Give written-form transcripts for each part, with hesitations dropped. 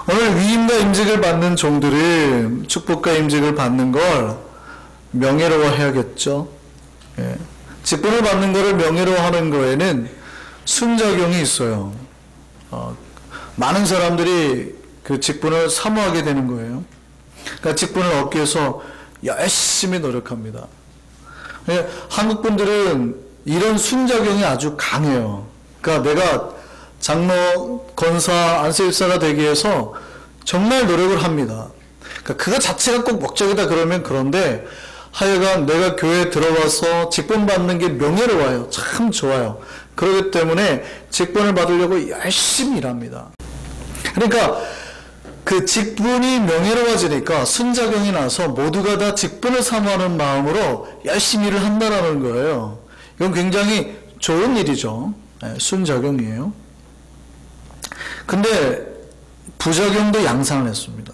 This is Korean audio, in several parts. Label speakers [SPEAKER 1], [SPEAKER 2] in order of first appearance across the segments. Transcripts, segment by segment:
[SPEAKER 1] 오늘 위임과 임직을 받는 종들은 축복과 임직을 받는 걸 명예로워해야겠죠. 예. 직분을 받는 것을 명예로워하는 거에는 순작용이 있어요. 많은 사람들이 그 직분을 사모하게 되는 거예요. 그러니까 직분을 얻기 위해서 열심히 노력합니다. 예. 한국 분들은 이런 순작용이 아주 강해요. 그러니까 내가 장로, 권사, 안수집사가 되기 위해서 정말 노력을 합니다. 그러니까 그거 자체가 꼭 목적이다 그러면 그런데 하여간 내가 교회에 들어와서 직분 받는 게 명예로워요. 참 좋아요. 그렇기 때문에 직분을 받으려고 열심히 일합니다. 그러니까 그 직분이 명예로워지니까 순작용이 나서 모두가 다 직분을 사모하는 마음으로 열심히 일을 한다는 거예요. 이건 굉장히 좋은 일이죠. 네, 순작용이에요. 근데 부작용도 양상을 했습니다.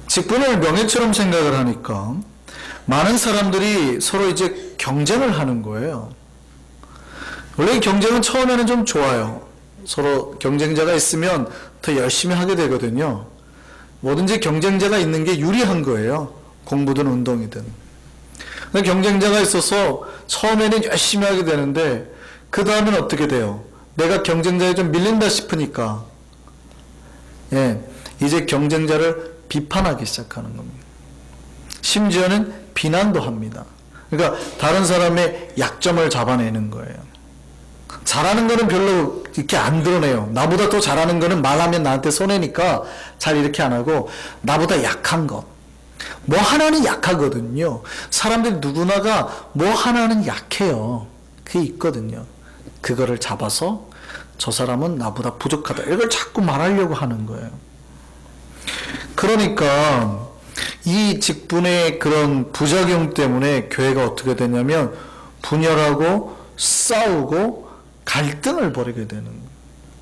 [SPEAKER 1] 직분을 명예처럼 생각을 하니까 많은 사람들이 서로 이제 경쟁을 하는 거예요. 원래 경쟁은 처음에는 좀 좋아요. 서로 경쟁자가 있으면 더 열심히 하게 되거든요. 뭐든지 경쟁자가 있는 게 유리한 거예요. 공부든 운동이든. 근데 경쟁자가 있어서 처음에는 열심히 하게 되는데 그 다음엔 어떻게 돼요? 내가 경쟁자에 좀 밀린다 싶으니까 이제 경쟁자를 비판하기 시작하는 겁니다. 심지어는 비난도 합니다. 그러니까 다른 사람의 약점을 잡아내는 거예요. 잘하는 거는 별로 이렇게 안 드러내요. 나보다 더 잘하는 거는 말하면 나한테 손해니까 잘 이렇게 안 하고 나보다 약한 것. 뭐 하나는 약하거든요. 사람들이 누구나가 뭐 하나는 약해요. 그게 있거든요. 그거를 잡아서 저 사람은 나보다 부족하다. 이걸 자꾸 말하려고 하는 거예요. 그러니까 이 직분의 그런 부작용 때문에 교회가 어떻게 되냐면 분열하고 싸우고 갈등을 벌이게 되는 거예요.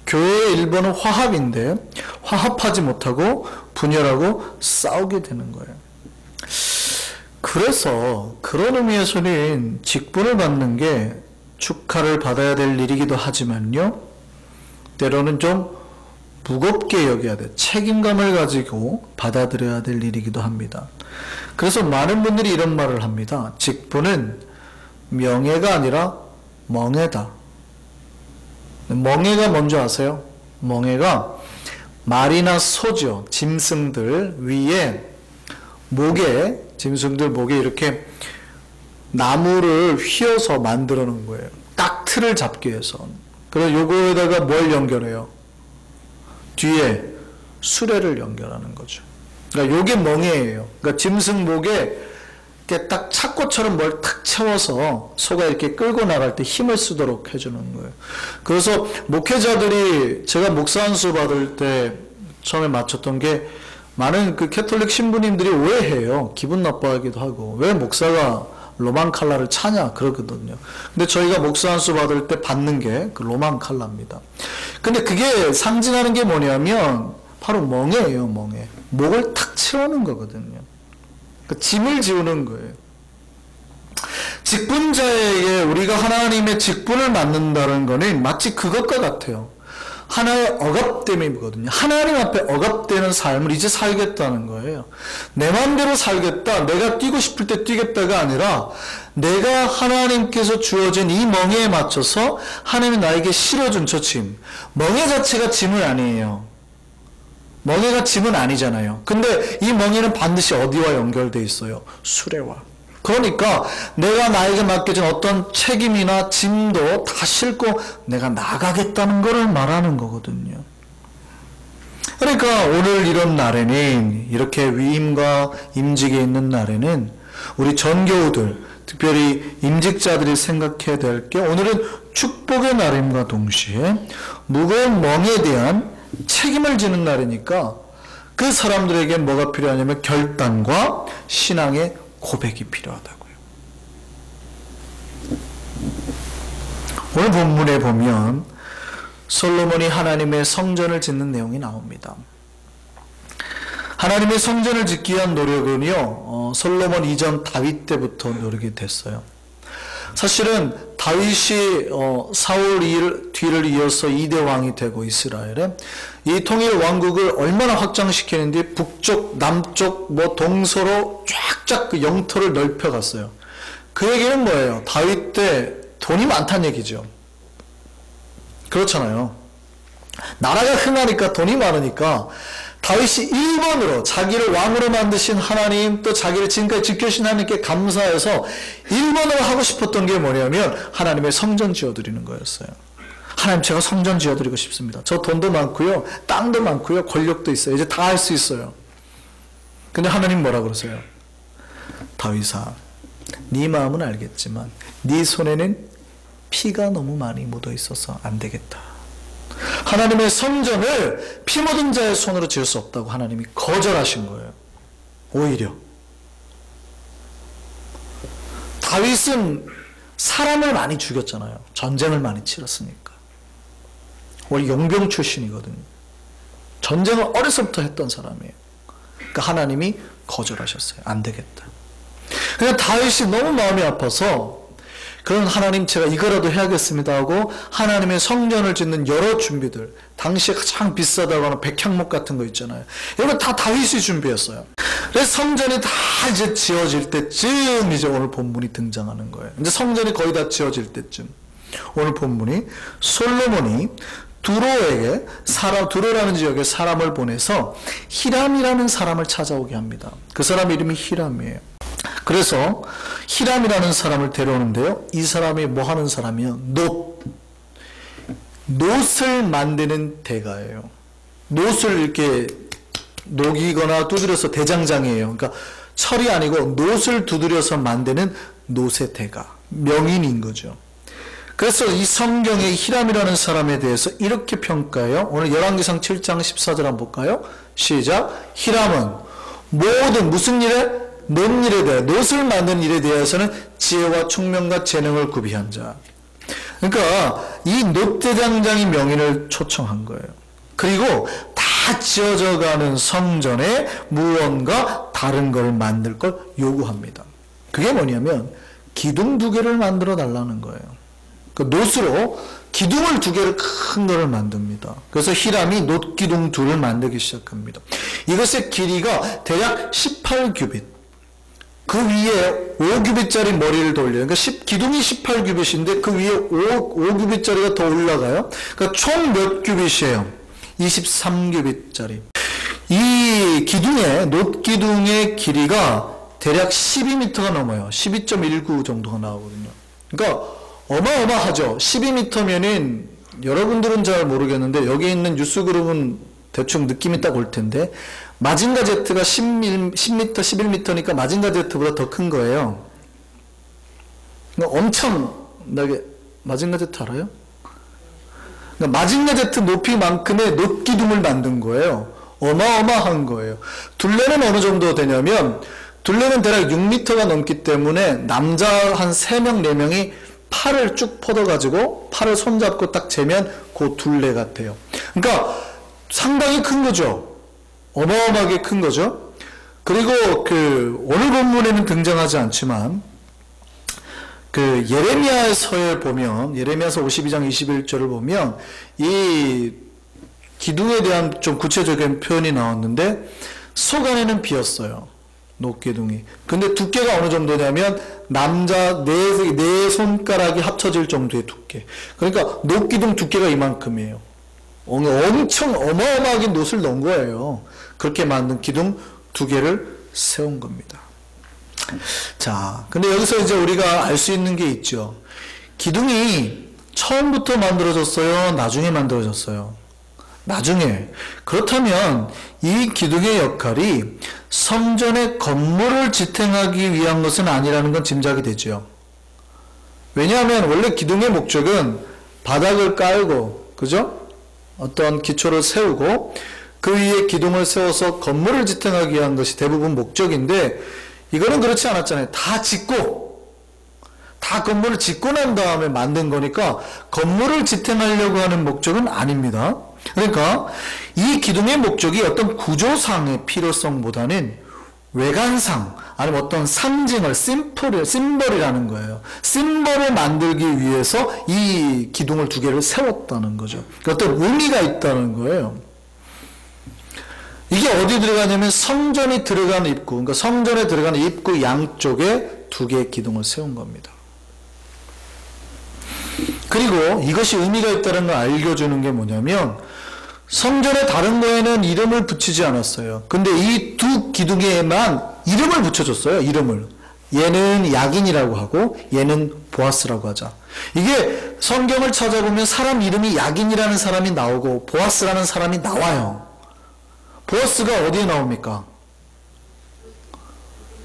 [SPEAKER 1] 교회의 일본은 화합인데 화합하지 못하고 분열하고 싸우게 되는 거예요. 그래서 그런 의미에서는 직분을 받는 게 축하를 받아야 될 일이기도 하지만요. 때로는 좀 무겁게 여겨야 돼. 책임감을 가지고 받아들여야 될 일이기도 합니다. 그래서 많은 분들이 이런 말을 합니다. 직분은 명예가 아니라 멍해다. 멍해가 뭔지 아세요? 멍해가 말이나 소죠. 짐승들 위에 목에 짐승들 목에 이렇게 나무를 휘어서 만들어 놓은 거예요. 딱 틀을 잡기 위해서. 그래서 요거에다가 뭘 연결해요? 뒤에 수레를 연결하는 거죠. 그러니까 요게 멍에예요. 그러니까 짐승 목에 이렇게 딱 착고처럼 뭘 탁 채워서 소가 이렇게 끌고 나갈 때 힘을 쓰도록 해주는 거예요. 그래서 목회자들이 제가 목사 안수 받을 때 처음에 마쳤던 게 많은 그 캐톨릭 신부님들이 오해해요. 기분 나빠하기도 하고 왜 목사가 로만 칼라를 차냐 그러거든요. 근데 저희가 목사 안수 받을 때 받는 게 그 로만 칼라입니다. 근데 그게 상징하는 게 뭐냐면 바로 멍에예요. 멍에. 목을 탁 채우는 거거든요. 그 짐을 지우는 거예요. 직분자에게 우리가 하나님의 직분을 맡는다는 거는 마치 그것과 같아요. 하나의 억압됨이거든요. 하나님 앞에 억압되는 삶을 이제 살겠다는 거예요. 내 마음대로 살겠다, 내가 뛰고 싶을 때 뛰겠다가 아니라 내가 하나님께서 주어진 이 멍에에 맞춰서 하나님이 나에게 실어준 저 짐. 멍에 자체가 짐은 아니에요. 멍에가 짐은 아니잖아요. 근데 이 멍에는 반드시 어디와 연결되어 있어요? 수레와. 그러니까 내가 나에게 맡겨진 어떤 책임이나 짐도 다 싣고 내가 나가겠다는 것을 말하는 거거든요. 그러니까 오늘 이런 날에는 이렇게 위임과 임직에 있는 날에는 우리 전교우들 특별히 임직자들이 생각해야 될 게 오늘은 축복의 날임과 동시에 무거운 멍에 대한 책임을 지는 날이니까 그 사람들에게 뭐가 필요하냐면 결단과 신앙의 고백이 필요하다고요. 오늘 본문에 보면 솔로몬이 하나님의 성전을 짓는 내용이 나옵니다. 하나님의 성전을 짓기 위한 노력은요, 솔로몬 이전 다윗 때부터 노력이 됐어요. 사실은 다윗이 사울 뒤를 이어서 2대 왕이 되고 이스라엘에 이 통일 왕국을 얼마나 확장시키는지 북쪽, 남쪽, 동서로 쫙쫙 그 영토를 넓혀갔어요. 그 얘기는 뭐예요? 다윗 때 돈이 많다는 얘기죠. 그렇잖아요. 나라가 흥하니까 돈이 많으니까 다윗이 1번으로 자기를 왕으로 만드신 하나님, 또 자기를 지금까지 지켜주신 하나님께 감사해서 1번으로 하고 싶었던 게 뭐냐면 하나님의 성전 지어드리는 거였어요. 하나님, 제가 성전 지어드리고 싶습니다. 저 돈도 많고요, 땅도 많고요, 권력도 있어요. 이제 다 할 수 있어요. 근데 하나님 뭐라 그러세요? 다윗아, 네 마음은 알겠지만 네 손에는 피가 너무 많이 묻어 있어서 안 되겠다. 하나님의 성전을 피 묻은 자의 손으로 지을 수 없다고 하나님이 거절하신 거예요. 오히려 다윗은 사람을 많이 죽였잖아요. 전쟁을 많이 치렀으니까. 원래 용병 출신이거든요. 전쟁을 어려서부터 했던 사람이에요. 그러니까 하나님이 거절하셨어요. 안 되겠다. 그냥 다윗이 너무 마음이 아파서 그런 하나님, 제가 이거라도 해야겠습니다 하고 하나님의 성전을 짓는 여러 준비들, 당시에 가장 비싸다고 하는 백향목 같은 거 있잖아요. 이거 다 다윗이 준비했어요. 그래서 성전이 다 이제 지어질 때쯤 이제 오늘 본문이 등장하는 거예요. 이제 성전이 거의 다 지어질 때쯤 오늘 본문이 솔로몬이 두로에게 두로라는 지역에 사람을 보내서 히람이라는 사람을 찾아오게 합니다. 그 사람 이름이 히람이에요. 그래서 히람이라는 사람을 데려오는데요. 이 사람이 뭐 하는 사람이요? 놋을 만드는 대가예요. 놋을 이렇게 녹이거나 두드려서 대장장이에요. 그러니까 철이 아니고 놋을 두드려서 만드는 놋의 대가. 명인인 거죠. 그래서 이 성경의 히람이라는 사람에 대해서 이렇게 평가해요. 오늘 열왕기상 7장 14절 한번 볼까요? 시작. 히람은 모든 무슨 일에? 놋일에 대해, 놋을 만드는 일에 대해서는 지혜와 총명과 재능을 구비한 자. 그러니까 이 놋대장장이 명인을 초청한 거예요. 그리고 다 지어져 가는 성전에 무언가 다른 걸 만들 걸 요구합니다. 그게 뭐냐면 기둥 2개를 만들어 달라는 거예요. 그 놋으로 기둥을 2개를 큰 거를 만듭니다. 그래서 히람이 놋 기둥 2를 만들기 시작합니다. 이것의 길이가 대략 18규빗. 그 위에 5규빗짜리 머리를 돌려요. 그러니까 기둥이 18규빗인데 그 위에 5규빗짜리가 더 올라가요. 그러니까 총 몇 규빗이에요? 23규빗짜리. 이 놋 기둥의 길이가 대략 12m가 넘어요. 12.19 정도가 나오거든요. 그러니까 어마어마하죠. 12m면은 여러분들은 잘 모르겠는데 여기 있는 뉴스그룹은 대충 느낌이 딱 올 텐데 마징가 제트가 10m, 11m니까 마징가 제트보다 더 큰 거예요. 엄청나게, 마징가 제트 알아요? 그러니까 마징가 제트 높이만큼의 놋 기둥을 만든 거예요. 어마어마한 거예요. 둘레는 어느 정도 되냐면 둘레는 대략 6m가 넘기 때문에 남자 한 3명, 4명이 팔을 쭉 뻗어가지고 팔을 손잡고 딱 재면 그 둘레 같아요. 그러니까 상당히 큰 거죠. 어마어마하게 큰 거죠. 그리고 오늘 본문에는 등장하지 않지만 예레미야서에 보면, 예레미야서 52장 21절을 보면 이 기둥에 대한 좀 구체적인 표현이 나왔는데 속 안에는 비었어요. 놋기둥이. 근데 두께가 어느 정도냐면 남자 네 손가락이 합쳐질 정도의 두께. 그러니까 놋기둥 두께가 이만큼이에요. 엄청 어마어마하게 놋을 넣은 거예요. 그렇게 만든 기둥 2개를 세운 겁니다. 자, 근데 여기서 이제 우리가 알 수 있는 게 있죠. 기둥이 처음부터 만들어졌어요? 나중에 만들어졌어요? 나중에. 그렇다면 이 기둥의 역할이 성전의 건물을 지탱하기 위한 것은 아니라는 건 짐작이 되죠. 왜냐하면 원래 기둥의 목적은 바닥을 깔고, 그죠? 어떤 기초를 세우고 그 위에 기둥을 세워서 건물을 지탱하기 위한 것이 대부분 목적인데 이거는 그렇지 않았잖아요. 다 건물을 짓고 난 다음에 만든 거니까 건물을 지탱하려고 하는 목적은 아닙니다. 그러니까 이 기둥의 목적이 어떤 구조상의 필요성보다는 외관상 아니면 어떤 상징을, 심벌이라는 거예요. 심벌을 만들기 위해서 이 기둥을 두 개를 세웠다는 거죠. 어떤 의미가 있다는 거예요. 이게 어디 들어가냐면 성전이 들어가는 입구, 그러니까 성전에 들어가는 입구 양쪽에 두 개의 기둥을 세운 겁니다. 그리고 이것이 의미가 있다는 걸 알려주는 게 뭐냐면 성전의 다른 거에는 이름을 붙이지 않았어요. 근데 이 두 기둥에만 이름을 붙여줬어요. 이름을. 얘는 야긴이라고 하고 얘는 보아스라고 하자. 이게 성경을 찾아보면 사람 이름이 야긴이라는 사람이 나오고 보아스라는 사람이 나와요. 보아스가 어디에 나옵니까?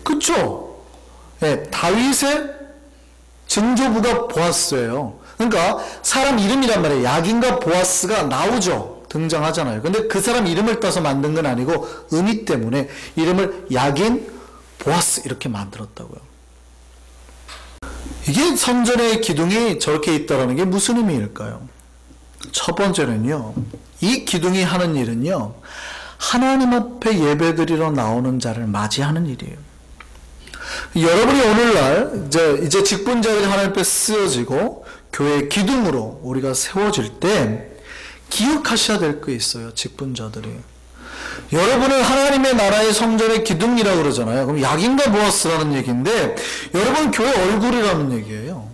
[SPEAKER 1] 그쵸? 네, 다윗의 증조부가 보아스예요. 그러니까 사람 이름이란 말이에요. 야긴과 보아스가 나오죠. 등장하잖아요. 근데 그 사람 이름을 따서 만든 건 아니고 의미 때문에 이름을 야긴, 보아스 이렇게 만들었다고요. 이게 성전의 기둥이 저렇게 있다는 게 무슨 의미일까요? 첫 번째는요. 이 기둥이 하는 일은요. 하나님 앞에 예배드리러 나오는 자를 맞이하는 일이에요. 여러분이 오늘날 이제 직분자들이 하나님 앞에 쓰여지고 교회의 기둥으로 우리가 세워질 때 기억하셔야 될 게 있어요. 직분자들이. 여러분은 하나님의 나라의 성전의 기둥이라고 그러잖아요. 그럼 야긴과 보아스라는 얘기인데 여러분 교회 얼굴이라는 얘기예요.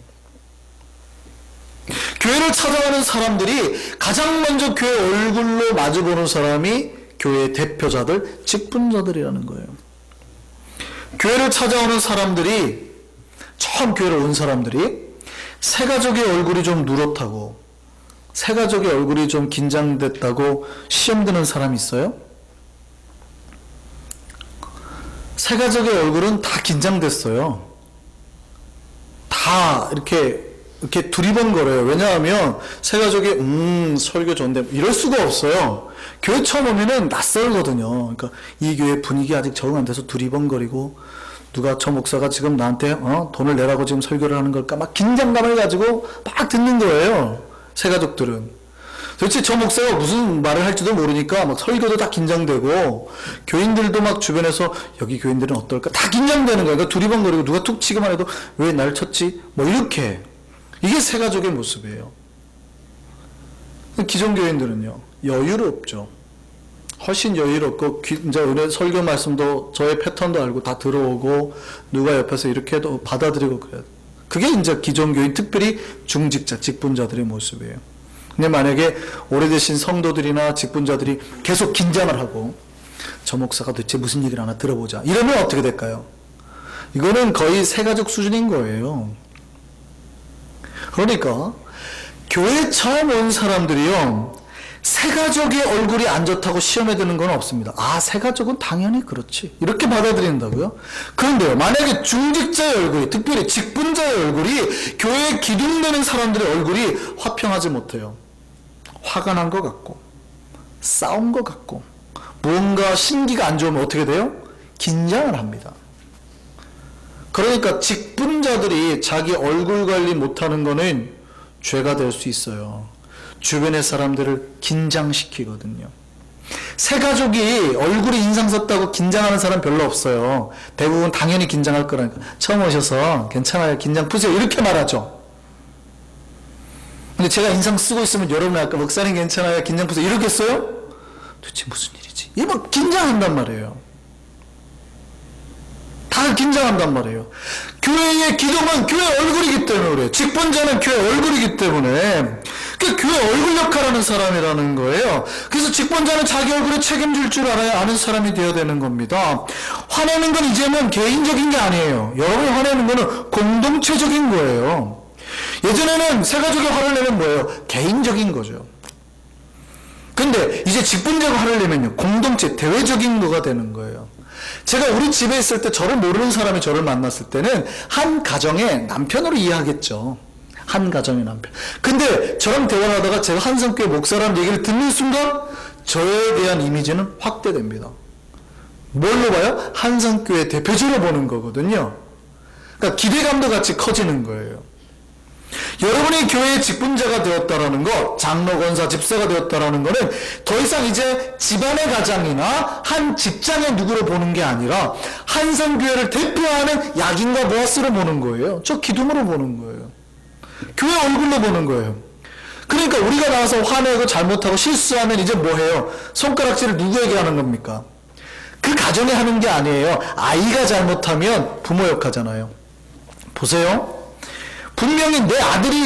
[SPEAKER 1] 교회를 찾아오는 사람들이 가장 먼저 교회 얼굴로 마주보는 사람이 교회의 대표자들, 직분자들이라는 거예요. 교회를 찾아오는 사람들이, 처음 교회를 온 사람들이 새가족의 얼굴이 좀 누렇다고, 새가족의 얼굴이 좀 긴장됐다고 시험 드는 사람이 있어요? 새가족의 얼굴은 다 긴장됐어요. 다 이렇게 두리번거려요. 왜냐하면 새가족이 설교 좋은데 이럴 수가 없어요. 교회 처음 오면은 낯설거든요. 그러니까 이 교회 분위기 아직 적응 안 돼서 두리번거리고 누가 저 목사가 지금 나한테 돈을 내라고 지금 설교를 하는 걸까 막 긴장감을 가지고 막 듣는 거예요. 새가족들은. 도대체 저 목사가 무슨 말을 할지도 모르니까 막 설교도 다 긴장되고 교인들도 막 주변에서 여기 교인들은 어떨까 다 긴장되는 거예요. 그러니까 두리번거리고 누가 툭 치기만 해도 왜 날 쳤지? 뭐 이렇게. 이게 새가족의 모습이에요. 기존교인들은요. 여유롭죠. 훨씬 여유롭고 이제 은혜 설교 말씀도 저의 패턴도 알고 다 들어오고 누가 옆에서 이렇게 해도 받아들이고 그래요. 그게 이제 기존교인 특별히 중직자, 직분자들의 모습이에요. 근데 만약에 오래되신 성도들이나 직분자들이 계속 긴장을 하고 저 목사가 도대체 무슨 얘기를 하나 들어보자 이러면 어떻게 될까요? 이거는 거의 새가족 수준인 거예요. 그러니까 교회 처음 온 사람들이요 새가족의 얼굴이 안 좋다고 시험에 드는 건 없습니다. 아 새가족은 당연히 그렇지 이렇게 받아들인다고요? 그런데요 만약에 중직자의 얼굴이 특별히 직분자의 얼굴이 교회에 기둥되는 사람들의 얼굴이 화평하지 못해요. 화가 난 것 같고 싸운 것 같고 뭔가 신기가 안 좋으면 어떻게 돼요? 긴장을 합니다. 그러니까 직분자들이 자기 얼굴 관리 못하는 거는 죄가 될 수 있어요. 주변의 사람들을 긴장시키거든요. 새가족이 얼굴이 인상 썼다고 긴장하는 사람 별로 없어요. 대부분 당연히 긴장할 거라니까. 처음 오셔서 괜찮아요. 긴장 푸세요. 이렇게 말하죠. 근데 제가 인상 쓰고 있으면 여러분 아까 목사님 괜찮아요. 긴장 푸세요. 이러겠어요? 도대체 무슨 일이지? 이 막 긴장한단 말이에요. 다 긴장한단 말이에요. 교회의 기둥은 교회 얼굴이기 때문에 그래요. 직분자는 교회 얼굴이기 때문에 그 교회 얼굴 역할하는 사람이라는 거예요. 그래서 직분자는 자기 얼굴에 책임질 줄 알아야 아는 사람이 되어야 되는 겁니다. 화내는 건 이제는 개인적인 게 아니에요. 여러분이 화내는 거는 공동체적인 거예요. 예전에는 새가족이 화를 내면 뭐예요? 개인적인 거죠. 근데 이제 직분자가 화를 내면요 공동체, 대외적인 거가 되는 거예요. 제가 우리 집에 있을 때 저를 모르는 사람이 저를 만났을 때는 한 가정의 남편으로 이해하겠죠. 한 가정의 남편. 근데 저랑 대화를 하다가 제가 한성교회 목사라는 얘기를 듣는 순간 저에 대한 이미지는 확대됩니다. 뭘로 봐요? 한성교회 대표적으로 보는 거거든요. 그러니까 기대감도 같이 커지는 거예요. 여러분이 교회의 직분자가 되었다라는 것, 장로, 권사, 집사가 되었다라는 것은 더 이상 이제 집안의 가장이나 한 직장의 누구로 보는 게 아니라 한성교회를 대표하는 약인과 보아스로 보는 거예요. 저 기둥으로 보는 거예요. 교회 얼굴로 보는 거예요. 그러니까 우리가 나와서 화내고 잘못하고 실수하면 이제 뭐 해요? 손가락질을 누구에게 하는 겁니까? 그 가정에 하는 게 아니에요. 아이가 잘못하면 부모 욕하잖아요. 보세요. 분명히 내 아들이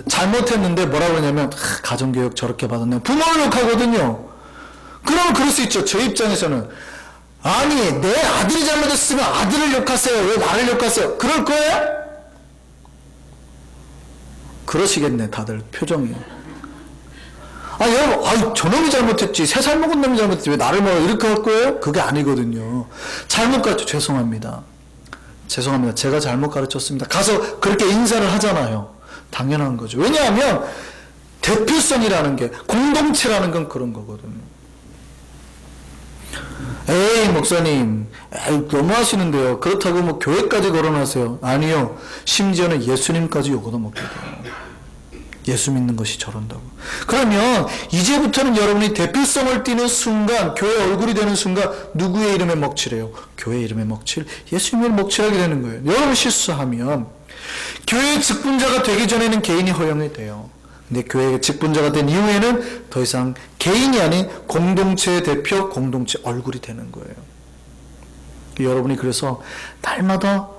[SPEAKER 1] 잘못했는데 뭐라고 그러냐면 가정교육 저렇게 받았네. 부모를 욕하거든요. 그러면 그럴 수 있죠. 저 입장에서는 아니 내 아들이 잘못했으면 아들을 욕하세요. 왜 나를 욕하세요? 그럴 거예요? 그러시겠네 다들 표정이. 아 여러분 저놈이 잘못했지 3살 먹은 놈이 잘못했지 왜 나를 먹어 이렇게 할 거예요? 그게 아니거든요. 잘못 가르쳐 죄송합니다. 제가 잘못 가르쳤습니다. 가서 그렇게 인사를 하잖아요. 당연한 거죠. 왜냐하면 대표성이라는 게 공동체라는 건 그런 거거든요. 에이 목사님 에이 너무하시는데요. 그렇다고 뭐 교회까지 거론하세요. 아니요. 심지어는 예수님까지 욕을 먹게 돼요. 예수 믿는 것이 저런다고. 그러면 이제부터는 여러분이 대표성을 띠는 순간, 교회 얼굴이 되는 순간 누구의 이름에 먹칠해요? 교회 이름에 먹칠, 예수님을 먹칠하게 되는 거예요. 여러분 실수하면 교회의 직분자가 되기 전에는 개인이 허용이 돼요. 근데 교회의 직분자가 된 이후에는 더 이상 개인이 아닌 공동체의 대표, 공동체 얼굴이 되는 거예요. 여러분이 그래서 날마다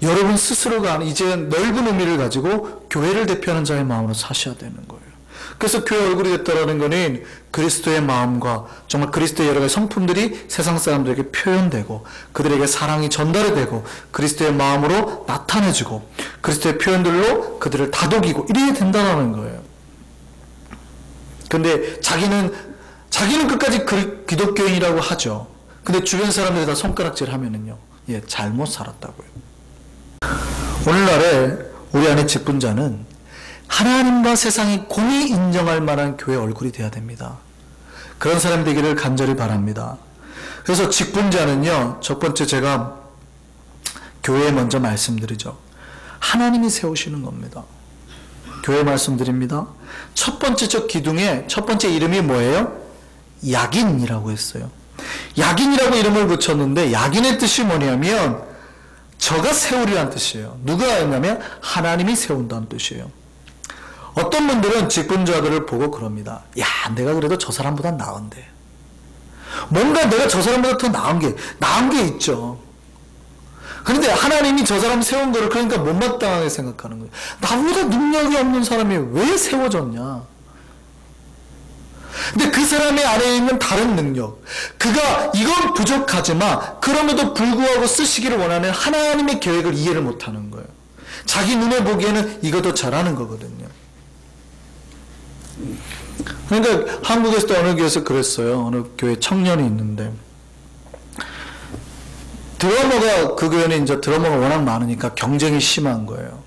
[SPEAKER 1] 여러분 스스로가 이제 넓은 의미를 가지고 교회를 대표하는 자의 마음으로 사셔야 되는 거예요. 그래서 교회 얼굴이 됐다라는 것은 그리스도의 마음과 정말 그리스도의 여러 가지 성품들이 세상 사람들에게 표현되고 그들에게 사랑이 전달이 되고 그리스도의 마음으로 나타내지고 그리스도의 표현들로 그들을 다독이고 이래야 된다는 거예요. 근데 자기는 끝까지 기독교인이라고 하죠. 근데 주변 사람들이 다 손가락질 하면은요. 잘못 살았다고요. 오늘날에 우리 안에 직분자는 하나님과 세상이 공히 인정할 만한 교회 얼굴이 되어야 됩니다. 그런 사람 되기를 간절히 바랍니다. 그래서 직분자는요, 첫 번째 제가 교회에 먼저 말씀드리죠. 하나님이 세우시는 겁니다. 교회 말씀드립니다. 첫 번째 저 기둥에 첫 번째 이름이 뭐예요? 약인이라고 했어요. 약인이라고 이름을 붙였는데 약인의 뜻이 뭐냐면 저가 세우리란 뜻이에요. 누가 했냐면 하나님이 세운다는 뜻이에요. 어떤 분들은 직분자들을 보고 그럽니다. 야, 내가 그래도 저 사람보다 나은데. 뭔가 내가 저 사람보다 더 나은 게 있죠. 그런데 하나님이 저 사람 세운 거를 그러니까 못마땅하게 생각하는 거예요. 나보다 능력이 없는 사람이 왜 세워졌냐? 근데 그 사람의 안에 있는 다른 능력, 그가 이건 부족하지만 그럼에도 불구하고 쓰시기를 원하는 하나님의 계획을 이해를 못하는 거예요. 자기 눈에 보기에는 이것도 잘하는 거거든요. 그러니까 한국에서도 어느 교회에서 그랬어요. 어느 교회 청년이 있는데 드러머가 그 교회는 이제 드러머가 워낙 많으니까 경쟁이 심한 거예요.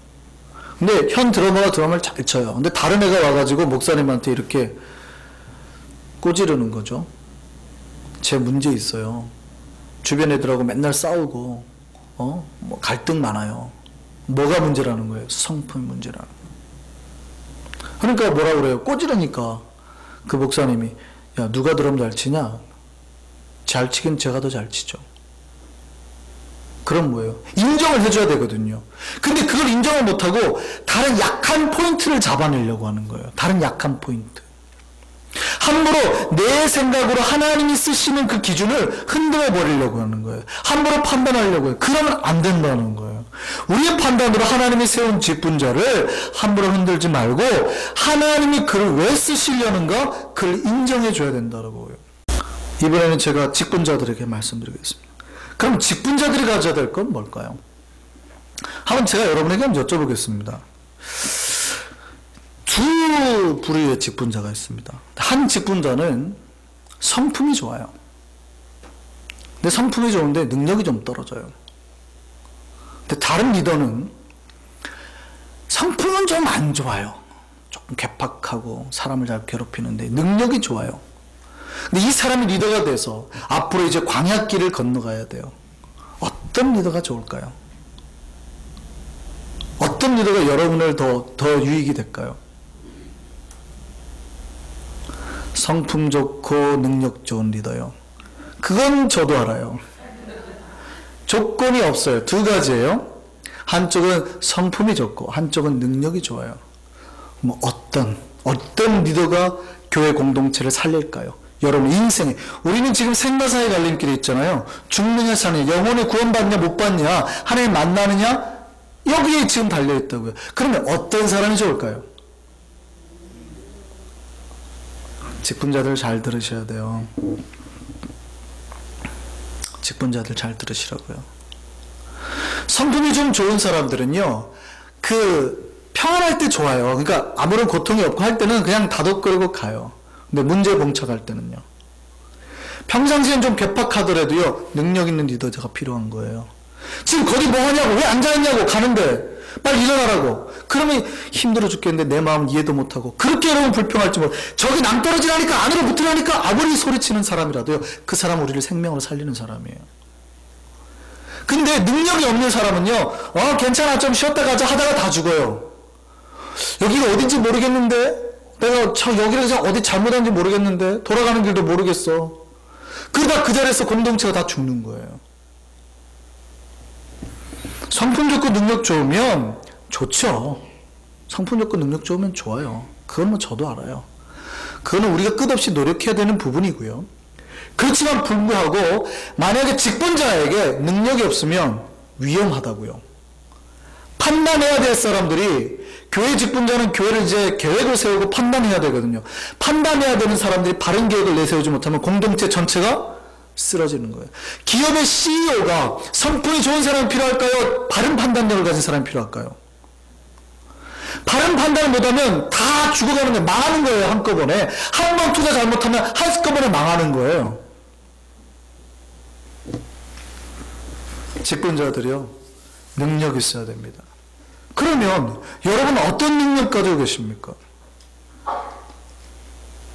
[SPEAKER 1] 근데 현 드러머가 드럼을 잘 쳐요. 근데 다른 애가 와가지고 목사님한테 이렇게 꼬지르는 거죠. 제 문제 있어요. 주변 애들하고 맨날 싸우고, 뭐 갈등 많아요. 뭐가 문제라는 거예요? 성품 문제라는 거예요. 그러니까 뭐라 그래요? 꼬지르니까 그 목사님이, 야, 누가 드럼 잘 치냐? 잘 치긴 제가 더 잘 치죠. 그럼 뭐예요? 인정을 해줘야 되거든요. 근데 그걸 인정을 못하고 다른 약한 포인트를 잡아내려고 하는 거예요. 다른 약한 포인트. 함부로 내 생각으로 하나님이 쓰시는 그 기준을 흔들어 버리려고 하는 거예요. 함부로 판단하려고 해요. 그러면 안 된다는 거예요. 우리의 판단으로 하나님이 세운 직분자를 함부로 흔들지 말고 하나님이 그를 왜 쓰시려는가 그를 인정해 줘야 된다고 해요. 이번에는 제가 직분자들에게 말씀드리겠습니다. 그럼 직분자들이 가져야 될 건 뭘까요? 한번 제가 여러분에게 한번 여쭤보겠습니다. 두 부류의 직분자가 있습니다. 한 직분자는 성품이 좋아요. 근데 성품이 좋은데 능력이 좀 떨어져요. 근데 다른 리더는 성품은 좀 안 좋아요. 조금 괴팍하고 사람을 잘 괴롭히는데 능력이 좋아요. 근데 이 사람이 리더가 돼서 앞으로 이제 광야길을 건너가야 돼요. 어떤 리더가 좋을까요? 어떤 리더가 여러분을 더 유익이 될까요? 성품 좋고 능력 좋은 리더요. 그건 저도 알아요. 조건이 없어요. 두 가지예요. 한쪽은 성품이 좋고 한쪽은 능력이 좋아요. 뭐 어떤 리더가 교회 공동체를 살릴까요? 여러분 인생에 우리는 지금 생과사의 갈림길에 있잖아요. 죽느냐 사느냐, 영혼의 구원받냐 못 받냐, 하나님 만나느냐, 여기에 지금 달려있다고요. 그러면 어떤 사람이 좋을까요? 직분자들 잘 들으셔야 돼요. 직분자들 잘 들으시라고요. 성품이 좀 좋은 사람들은요, 평안할 때 좋아요. 그러니까 아무런 고통이 없고 할 때는 그냥 다독거리고 가요. 근데 문제에 봉착할 때는요, 평상시엔 좀 괴팍하더라도요, 능력 있는 리더가 필요한 거예요. 지금 거기 뭐 하냐고, 왜 앉아있냐고, 가는데 빨리 일어나라고. 그러면 힘들어 죽겠는데 내 마음 이해도 못하고, 그렇게 여러분 불평할지 뭐, 저기 낭떠러지라니까 안으로 붙으라니까 아무리 소리치는 사람이라도요, 그 사람 우리를 생명으로 살리는 사람이에요. 근데 능력이 없는 사람은요, 괜찮아 좀 쉬었다 가자 하다가 다 죽어요. 여기가 어딘지 모르겠는데, 내가 여기를 어디 잘못한지 모르겠는데, 돌아가는 길도 모르겠어. 그러다 그 자리에서 공동체가 다 죽는 거예요. 성품 좋고 능력 좋으면 좋죠. 성품 좋고 능력 좋으면 좋아요. 그건 뭐 저도 알아요. 그거는 우리가 끝없이 노력해야 되는 부분이고요. 그렇지만 불구하고 만약에 직분자에게 능력이 없으면 위험하다고요. 판단해야 될 사람들이, 교회 직분자는 교회를 이제 계획을 세우고 판단해야 되거든요. 판단해야 되는 사람들이 바른 계획을 내세우지 못하면 공동체 전체가 쓰러지는 거예요. 기업의 CEO가 성품이 좋은 사람이 필요할까요? 바른 판단력을 가진 사람이 필요할까요? 바른 판단을 못하면 다 죽어가는 거예요. 망하는 거예요. 한꺼번에. 한 번 투자 잘못하면 한꺼번에 망하는 거예요. 직분자들이요, 능력이 있어야 됩니다. 그러면 여러분 어떤 능력 가지고 계십니까?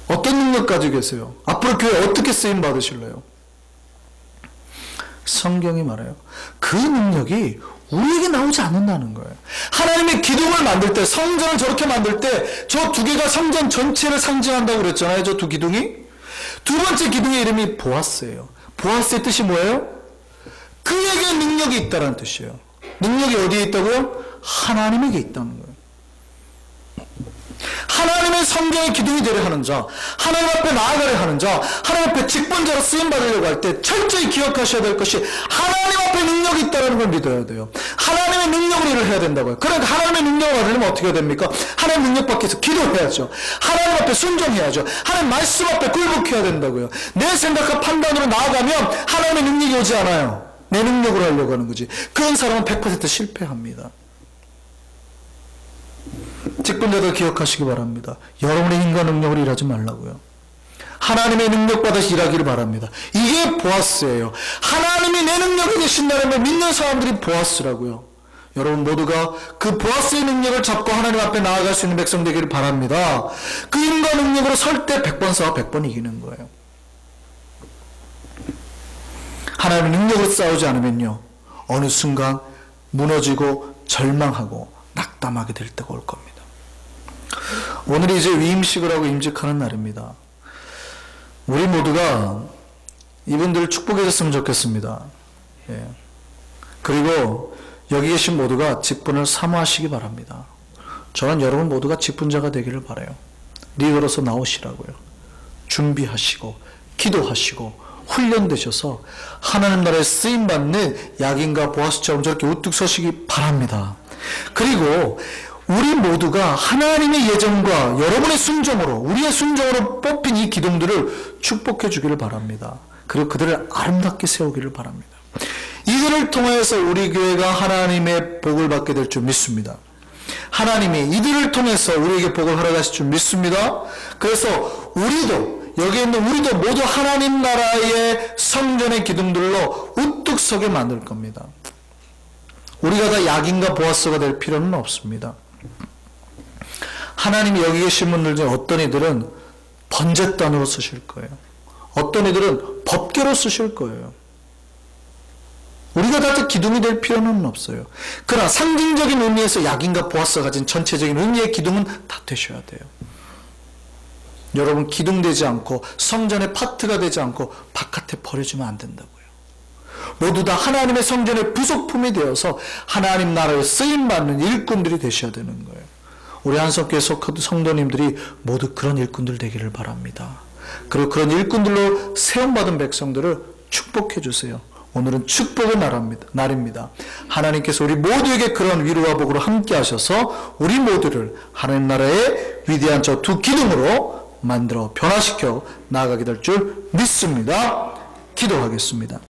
[SPEAKER 1] 어떤 능력 가지고 계세요? 앞으로 교회 어떻게 쓰임 받으실래요? 성경이 말해요. 그 능력이 우리에게 나오지 않는다는 거예요. 하나님의 기둥을 만들 때, 성전을 저렇게 만들 때 저 두 개가 성전 전체를 상징한다고 그랬잖아요. 저 두 기둥이. 두 번째 기둥의 이름이 보아스예요. 보아스의 뜻이 뭐예요? 그에게 능력이 있다는 뜻이에요. 능력이 어디에 있다고요? 하나님에게 있다는 거예요. 하나님의 성경의 기둥이 되려 하는 자, 하나님 앞에 나아가려 하는 자, 하나님 앞에 직분자로 쓰임받으려고 할 때 철저히 기억하셔야 될 것이, 하나님 앞에 능력이 있다는 걸 믿어야 돼요. 하나님의 능력으로 일을 해야 된다고요. 그러니까 하나님의 능력을 받으려면 어떻게 해야 됩니까? 하나님 능력 받기 위해서 기도해야죠. 하나님 앞에 순종해야죠. 하나님 말씀 앞에 굴복해야 된다고요. 내 생각과 판단으로 나아가면 하나님의 능력이 오지 않아요. 내 능력으로 하려고 하는 거지. 그런 사람은 100% 실패합니다. 직분자들 기억하시기 바랍니다. 여러분의 인간 능력으로 일하지 말라고요. 하나님의 능력 받아서 일하기를 바랍니다. 이게 보아스예요. 하나님이 내 능력이 되신다는 걸 믿는 사람들이 보아스라고요. 여러분 모두가 그 보아스의 능력을 잡고 하나님 앞에 나아갈 수 있는 백성 되기를 바랍니다. 그 인간 능력으로 설 때 100번 싸워 100번 이기는 거예요. 하나님의 능력으로 싸우지 않으면요, 어느 순간 무너지고 절망하고 낙담하게 될 때가 올 겁니다. 오늘이 이제 위임식을 하고 임직하는 날입니다. 우리 모두가 이분들을 축복해 줬으면 좋겠습니다. 예. 그리고 여기 계신 모두가 직분을 사모하시기 바랍니다. 저는 여러분 모두가 직분자가 되기를 바라요. 리더로서 나오시라고요. 준비하시고 기도하시고 훈련되셔서 하나님 나라에 쓰임받는 야긴과 보아스처럼 저렇게 우뚝 서시기 바랍니다. 그리고 우리 모두가 하나님의 예정과 여러분의 순종으로, 우리의 순종으로 뽑힌 이 기둥들을 축복해 주기를 바랍니다. 그리고 그들을 아름답게 세우기를 바랍니다. 이들을 통해서 우리 교회가 하나님의 복을 받게 될 줄 믿습니다. 하나님이 이들을 통해서 우리에게 복을 허락하실 줄 믿습니다. 그래서 우리도, 여기 있는 우리도 모두 하나님 나라의 성전의 기둥들로 우뚝 서게 만들 겁니다. 우리가 다 야긴과 보아스가 될 필요는 없습니다. 하나님이 여기 계신 분들 중에 어떤 이들은 번제단으로 쓰실 거예요. 어떤 이들은 법궤로 쓰실 거예요. 우리가 다 기둥이 될 필요는 없어요. 그러나 상징적인 의미에서 야긴과 보아스가 가진 전체적인 의미의 기둥은 다 되셔야 돼요. 여러분, 기둥되지 않고 성전의 파트가 되지 않고 바깥에 버려지면 안 된다고요. 모두 다 하나님의 성전의 부속품이 되어서 하나님 나라에 쓰임받는 일꾼들이 되셔야 되는 거예요. 우리 한성교회 성도님들이 모두 그런 일꾼들 되기를 바랍니다. 그리고 그런 일꾼들로 세움받은 백성들을 축복해 주세요. 오늘은 축복의 날입니다. 하나님께서 우리 모두에게 그런 위로와 복으로 함께 하셔서 우리 모두를 하나님 나라의 위대한 저 두 기둥으로 만들어 변화시켜 나아가게 될 줄 믿습니다. 기도하겠습니다.